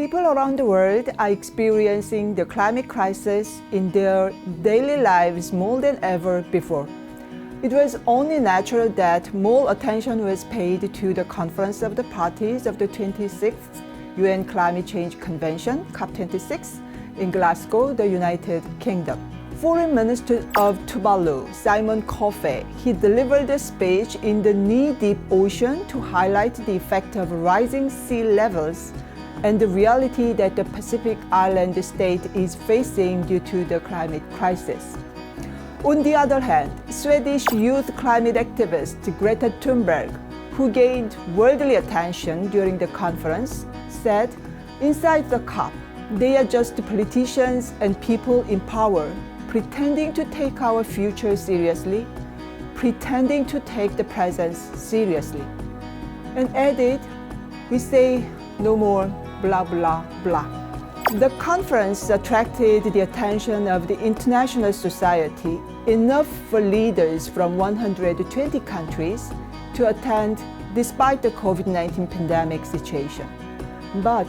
People around the world are experiencing the climate crisis in their daily lives more than ever before. It was only natural that more attention was paid to the Conference of the Parties of the 26th UN Climate Change Convention, COP26, in Glasgow, the United Kingdom. Foreign Minister of Tuvalu, Simon Kofe, he delivered a speech in the knee-deep ocean to highlight the effect of rising sea levels and the reality that the Pacific island state is facing due to the climate crisis. On the other hand, Swedish youth climate activist Greta Thunberg, who gained worldly attention during the conference, said, "Inside the COP, they are just politicians and people in power, pretending to take our future seriously, pretending to take the present seriously." And added, "We say no more blah blah blah." The conference attracted the attention of the international society, enough for leaders from 120 countries to attend despite the COVID-19 pandemic situation. But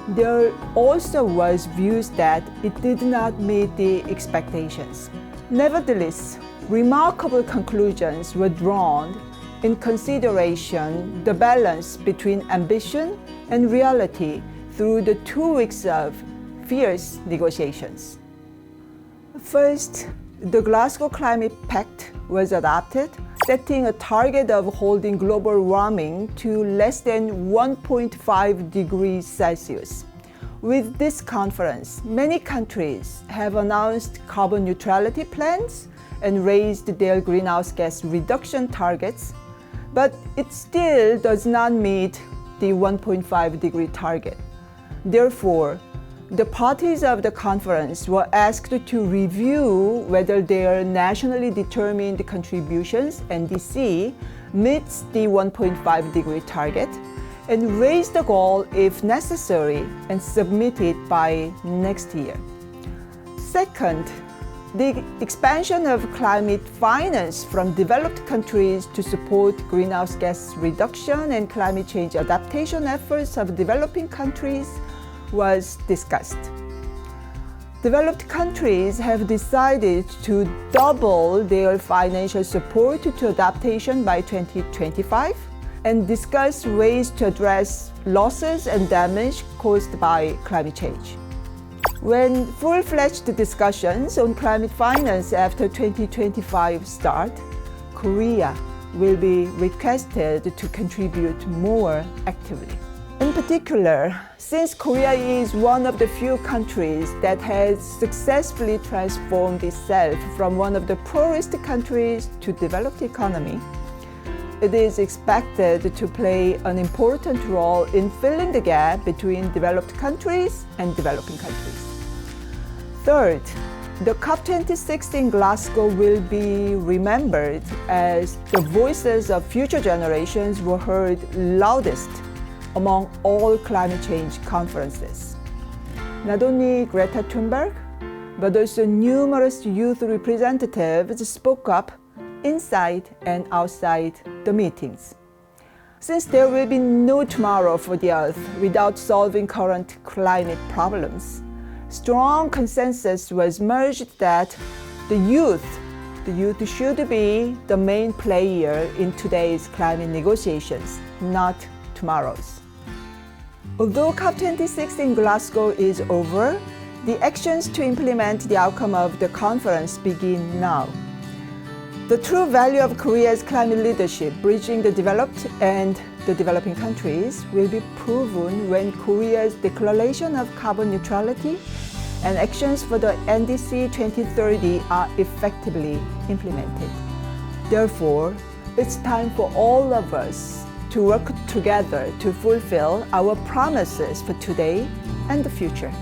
there also was views that it did not meet the expectations. Nevertheless, remarkable conclusions were drawn in consideration the balance between ambition and reality through the 2 weeks of fierce negotiations. First, the Glasgow Climate Pact was adopted, setting a target of holding global warming to less than 1.5 degrees Celsius. With this conference, many countries have announced carbon neutrality plans and raised their greenhouse gas reduction targets, but it still does not meet the 1.5 degree target. Therefore, the parties of the conference were asked to review whether their nationally determined contributions, NDC, meets the 1.5 degree target and raise the goal if necessary and submit it by next year. Second, the expansion of climate finance from developed countries to support greenhouse gas reduction and climate change adaptation efforts of developing countries was discussed. Developed countries have decided to double their financial support to adaptation by 2025 and discuss ways to address losses and damage caused by climate change. When full-fledged discussions on climate finance after 2025 start, Korea will be requested to contribute more actively. In particular, since Korea is one of the few countries that has successfully transformed itself from one of the poorest countries to developed economy, it is expected to play an important role in filling the gap between developed countries and developing countries. Third, the COP26 in Glasgow will be remembered as the voices of future generations were heard loudest among all climate change conferences. Not only Greta Thunberg, but also numerous youth representatives spoke up inside and outside the meetings. Since there will be no tomorrow for the Earth without solving current climate problems, strong consensus was merged that the youth should be the main player in today's climate negotiations, not tomorrow's. Although COP26 in Glasgow is over, the actions to implement the outcome of the conference begin now. The true value of Korea's climate leadership, bridging the developed and the developing countries, will be proven when Korea's declaration of carbon neutrality and actions for the NDC 2030 are effectively implemented. Therefore, it's time for all of us to work together to fulfill our promises for today and the future.